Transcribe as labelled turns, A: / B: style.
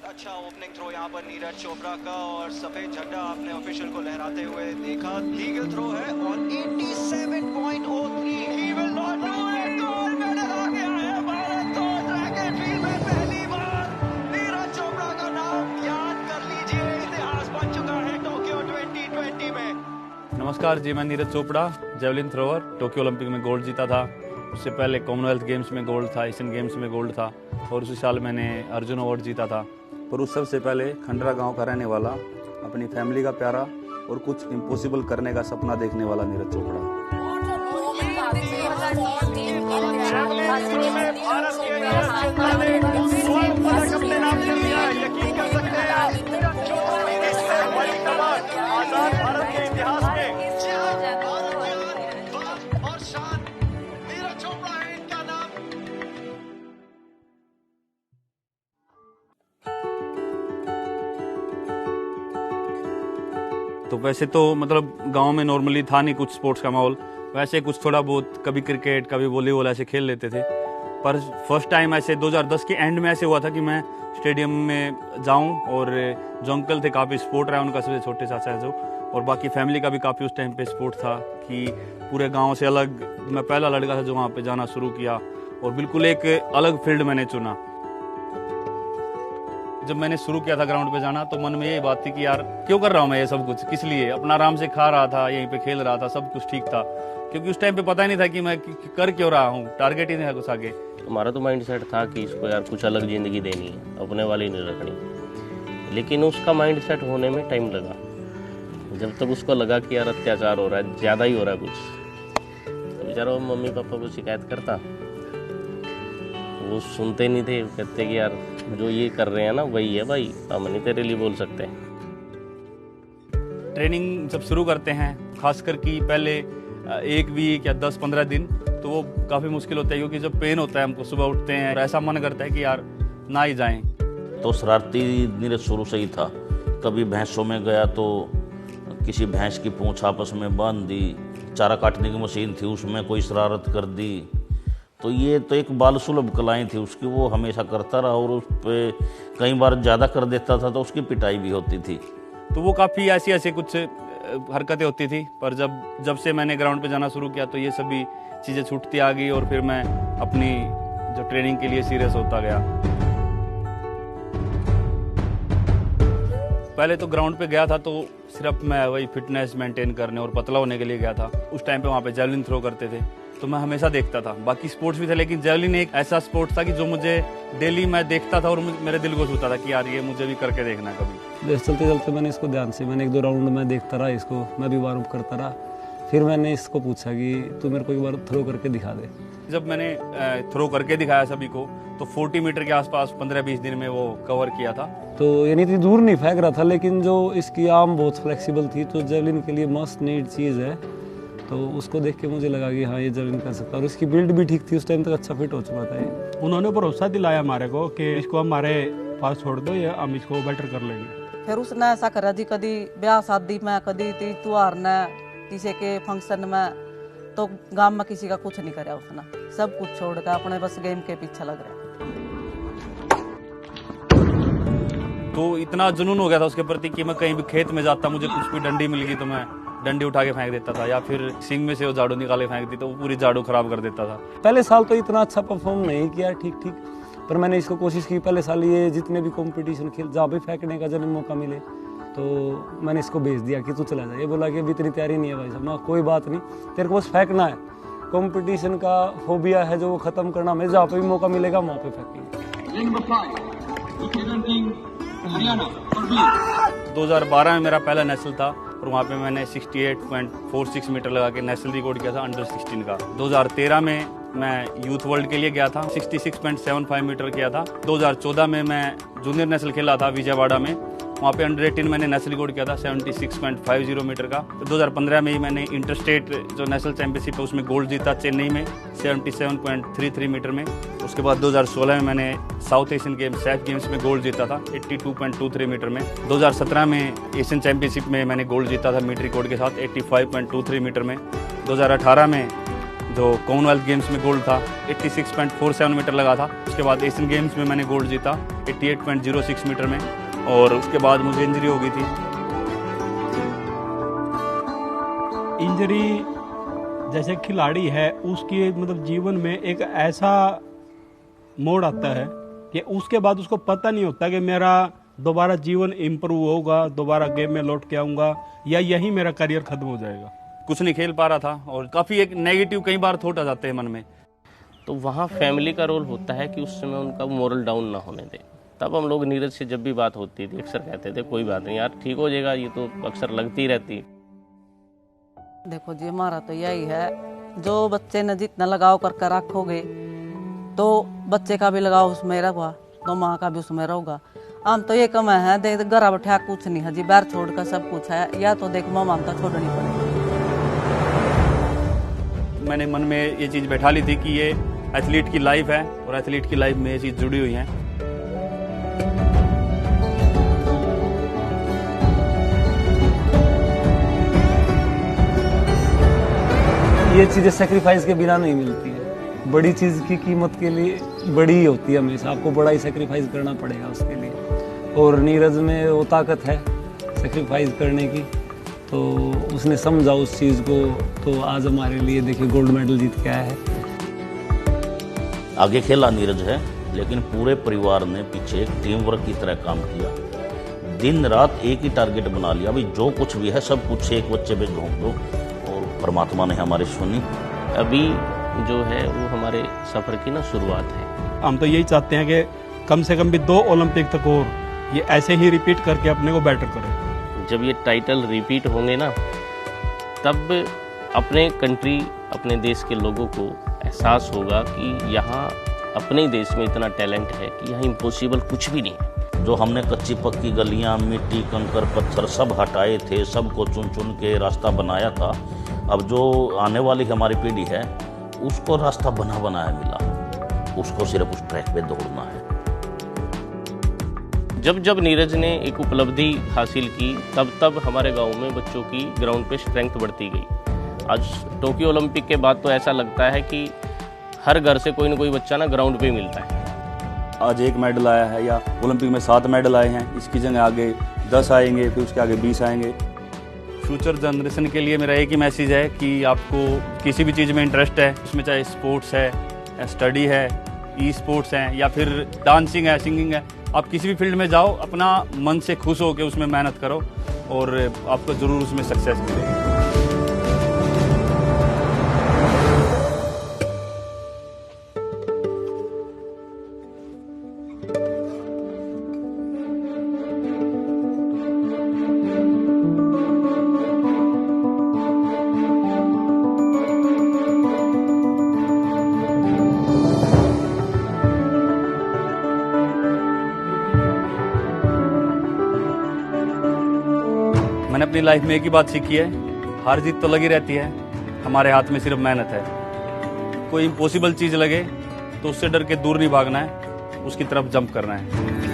A: अच्छा opening throw यहाँ पर नीरज चोपड़ा का और सफेद झंडा आपने ऑफिशियल को लहराते हुए देखा। लीगल थ्रो है और 87.03 he will not do it. Gold medal आ गया है भारत को ट्रैक एंड फील्ड में पहली बार। नीरज चोपड़ा का नाम याद कर लीजिए, इतिहास बन चुका है टोक्यो 2020 में।
B: नमस्कार जी, मैं Neeraj Chopra, javelin thrower, Tokyo Olympic में गोल्ड जीता था। उससे पहले कॉमनवेल्थ गेम्स में गोल्ड था, एशियन गेम्स में गोल्ड था और उसी साल मैंने अर्जुन अवार्ड जीता था। पर उस सबसे पहले खंडरा गांव का रहने वाला, अपनी फैमिली का प्यारा और कुछ इम्पॉसिबल करने का सपना देखने वाला नीरज चोपड़ा। तो वैसे तो मतलब गांव में नॉर्मली था नहीं कुछ स्पोर्ट्स का माहौल, वैसे कुछ थोड़ा बहुत कभी क्रिकेट कभी वॉलीबॉल ऐसे खेल लेते थे। पर फर्स्ट टाइम ऐसे 2010 के एंड में ऐसे हुआ था कि मैं स्टेडियम में जाऊं और जो अंकल थे काफ़ी स्पोर्ट रहा उनका सबसे छोटे चाचा है जो, और बाकी फैमिली का भी काफ़ी उस टाइम पे स्पोर्ट था कि पूरे गाँव से अलग मैं पहला लड़का था जो वहाँ पर जाना शुरू किया और बिल्कुल एक अलग फील्ड मैंने चुना। जब मैंने शुरू किया था ग्राउंड पे जाना तो मन में यही बात थी कि यार क्यों कर रहा हूँ मैं ये सब कुछ, किस लिए? अपना आराम से खा रहा था, यहीं पे खेल रहा था, सब कुछ ठीक था, क्योंकि उस टाइम पे पता ही नहीं था कि मैं कर क्यों रहा हूँ, टारगेट ही नहीं था कुछ आगे।
C: हमारा तो माइंड सेट था कि इसको यार कुछ अलग ज़िंदगी देनी है, अपने वाली नहीं रखनी। लेकिन उसका माइंड सेट होने में टाइम लगा। जब तक उसको लगा कि यार अत्याचार हो रहा है, ज़्यादा ही हो रहा है कुछ, तो बेचारा वो मम्मी पापा को शिकायत करता, वो सुनते नहीं थे, कहते कि यार जो ये कर रहे हैं ना वही है भाई, हम नहीं तेरे लिए बोल सकते।
B: ट्रेनिंग जब शुरू करते हैं, खासकर कि पहले एक वीक या 10-15 दिन, तो वो काफ़ी मुश्किल होता है क्योंकि जब पेन होता है हमको, सुबह उठते हैं और ऐसा मन करता है कि यार ना ही जाएं।
D: तो शरारती नीरज शुरू से ही था। कभी भैंसों में गया तो किसी भैंस की पूंछ आपस में बांध दी, चारा काटने की मशीन थी उसमें कोई शरारत कर दी। तो ये तो एक बाल सुलभ कलाएँ थी उसकी, वो हमेशा करता रहा और उस पर कई बार ज़्यादा कर देता था तो उसकी पिटाई भी होती थी।
B: तो वो काफ़ी ऐसी ऐसी कुछ हरकतें होती थी। पर जब से मैंने ग्राउंड पे जाना शुरू किया तो ये सभी चीज़ें छूटती आ गई और फिर मैं अपनी जो ट्रेनिंग के लिए सीरियस होता गया। पहले तो ग्राउंड पे गया था तो सिर्फ मैं वही फिटनेस मेंटेन करने और पतला होने के लिए गया था। उस टाइम पे वहाँ पे जेवलिन थ्रो करते थे तो मैं हमेशा देखता था, बाकी स्पोर्ट्स भी थे लेकिन जेवलिन एक ऐसा स्पोर्ट था कि जो मुझे डेली मैं देखता था और मेरे दिल को छूता था कि यार ये मुझे भी करके देखना है कभी।
E: चलते चलते मैंने इसको ध्यान से, मैंने 1-2 राउंड में देखता रहा इसको, मैं भी वार्म अप करता रहा। फिर मैंने इसको पूछा कि तू मेरे को एक बार थ्रो करके दिखा दे।
B: जब मैंने थ्रो करके दिखाया सभी को तो 40 मीटर के आसपास 15-20 दिन में वो कवर किया था।
E: तो यानी इतनी दूर नहीं फेंक रहा था, लेकिन जो इसकी आर्म बहुत फ्लेक्सिबल थी, तो जेवलिन के लिए मस्ट नीड चीज़ है। तो उसको देख के मुझे लगा कि हाँ ये जेवलिन कर सकता है। और इसकी बिल्ड भी ठीक थी, उस टाइम तक अच्छा फिट हो चुका था ये।
F: उन्होंने भरोसा दिलाया हमारे को कि इसको हमारे पास छोड़ दो, या हम इसको बेटर कर लेंगे।
G: फिर उसने ऐसा करा जी, कभी ब्याह शादी में, कभी त्योहार ने, किसी के फंक्शन में, तो गांव में किसी का कुछ नहीं करा उसने, सब कुछ छोड़ कर अपने बस गेम के पीछे लग रहा।
B: तो इतना जुनून हो गया था उसके प्रति कि मैं कहीं भी खेत में जाता, मुझे कुछ भी डंडी मिल गई तो मैं डंडी उठा के फेंक देता था, या फिर सिंग में से वो झाड़ू निकाल के फेंक दी तो वो पूरी झाड़ू खराब कर देता था।
E: पहले साल तो इतना अच्छा परफॉर्म नहीं किया, ठीक ठीक, पर मैंने इसको कोशिश की पहले साल ये जितने भी कंपटीशन खेल, जहाँ भी फेंकने का जब मौका मिले तो मैंने इसको भेज दिया कि तू चला जा। ये बोला कि अभी इतनी तैयारी नहीं है भाई साहब। मैं कोई बात नहीं, तेरे को बस फेंकना है, कंपटीशन का फोबिया है जो वो खत्म करना, मैं जहाँ पे भी मौका मिलेगा वहाँ पे फेंकेंगे।
B: 2012 में मेरा पहला नेशनल था और वहाँ पे मैंने 68.46 मीटर लगा के नेशनल रिकॉर्ड किया था अंडर 16 का। 2013 में मैं यूथ वर्ल्ड के लिए गया था, 66.75 मीटर किया था। 2014 में मैं जूनियर नेशनल खेला था विजयवाड़ा में, वहाँ पे अंडर 18 मैंने नेशनल रिकॉर्ड किया था 76.50 मीटर का। 2015 में ही मैंने इंटरस्टेट जो नेशनल चैंपियनशिप है उसमें गोल्ड जीता चेन्नई में 77.33 मीटर में। उसके बाद 2016 में मैंने south Asian games SAF games में गोल्ड जीता था 82.23 मीटर में। 2017 में एशियन चैंपियनशिप में मैंने गोल्ड जीता था मीटर रिकॉर्ड के साथ 85.23 मीटर में। 2018 में जो कॉमनवेल्थ गेम्स में गोल्ड था 86.47 मीटर लगा था। उसके बाद एशियन गेम्स में मैंने गोल्ड जीता 88.06 मीटर में, और उसके बाद मुझे इंजरी हो गई थी।
F: इंजरी जैसे खिलाड़ी है उसके मतलब जीवन में एक ऐसा मोड़ आता है कि उसके बाद उसको पता नहीं होता कि मेरा दोबारा जीवन इम्प्रूव होगा, दोबारा गेम में लौट के आऊँगा, या यही मेरा करियर खत्म हो जाएगा।
B: कुछ नहीं खेल पा रहा था और काफ़ी एक नेगेटिव कई बार थॉट आ जाते हैं मन में।
C: तो वहाँ फैमिली का रोल होता है कि उस समय उनका मोरल डाउन ना होने दे। तब हम लोग नीरज से जब भी बात होती थी अक्सर कहते थे कोई बात नहीं यार, ठीक हो जाएगा, ये तो अक्सर लगती रहती।
G: देखो जी, हमारा तो यही है, जो बच्चे ने जितना लगाव करके रखोगे तो बच्चे का भी लगाव उसमें रहेगा, तो माँ का भी उसमें रहेगा। हम तो ये कम है, देख घर बैठा कुछ नहीं है जी, बाहर छोड़ कर सब कुछ है, या तो देख माँ तो छोड़नी पड़ेगी।
B: मैंने मन में ये चीज़ बैठा ली थी कि ये एथलीट की लाइफ है और एथलीट की लाइफ में ये चीज़ जुड़ी हुई है।
E: ये चीज़ें सेक्रीफाइस के बिना नहीं मिलती है। बड़ी चीज़ की कीमत के लिए बड़ी ही होती है, हमेशा आपको बड़ा ही सेक्रीफाइस करना पड़ेगा उसके लिए, और नीरज में वो ताकत है सेक्रीफाइस करने की, तो उसने समझा उस चीज़ को, तो आज हमारे लिए देखिए गोल्ड मेडल जीत के आया है।
D: आगे खेला नीरज है, लेकिन पूरे परिवार ने पीछे एक टीम वर्क की तरह काम किया। दिन रात एक ही टारगेट बना लिया, भाई जो कुछ भी है सब कुछ एक बच्चे पे झोंक दो, और परमात्मा ने हमारी सुनी।
C: अभी जो है वो हमारे सफ़र की ना शुरुआत है।
F: हम तो यही चाहते हैं कि कम से कम भी 2 ओलंपिक तक और ये ऐसे ही रिपीट करके अपने को बेटर करें।
C: जब ये टाइटल रिपीट होंगे ना, तब अपने कंट्री, अपने देश के लोगों को एहसास होगा कि यहाँ अपने ही देश में इतना टैलेंट है कि यहाँ इम्पॉसिबल कुछ भी नहीं है।
D: जो हमने कच्ची पक्की गलियां, मिट्टी, कंकर, पत्थर सब हटाए थे, सबको चुन चुन के रास्ता बनाया था, अब जो आने वाली हमारी पीढ़ी है उसको रास्ता बना बनाया मिला, उसको सिर्फ उस ट्रैक पे दौड़ना है।
C: जब जब नीरज ने एक उपलब्धि हासिल की, तब तब हमारे गांव में बच्चों की ग्राउंड पे स्ट्रेंथ बढ़ती गई। आज टोक्यो ओलंपिक के बाद तो ऐसा लगता है कि हर घर से कोई ना कोई बच्चा ना ग्राउंड पे ही मिलता है।
B: आज 1 मेडल आया है, या ओलंपिक में 7 मेडल आए हैं, इसकी जगह आगे 10 आएंगे, फिर उसके आगे 20 आएंगे। फ्यूचर जनरेशन के लिए मेरा एक ही मैसेज है कि आपको किसी भी चीज़ में इंटरेस्ट है, उसमें चाहे स्पोर्ट्स है, स्टडी है, ई स्पोर्ट्स हैं, या फिर डांसिंग है, सिंगिंग है, आप किसी भी फील्ड में जाओ, अपना मन से खुश हो के उसमें मेहनत करो और आपको ज़रूर उसमें सक्सेस मिलेगी। मैंने अपनी लाइफ में एक ही बात सीखी है, हार जीत तो लगी रहती है, हमारे हाथ में सिर्फ मेहनत है। कोई इम्पॉसिबल चीज़ लगे तो उससे डर के दूर नहीं भागना है, उसकी तरफ जंप करना है।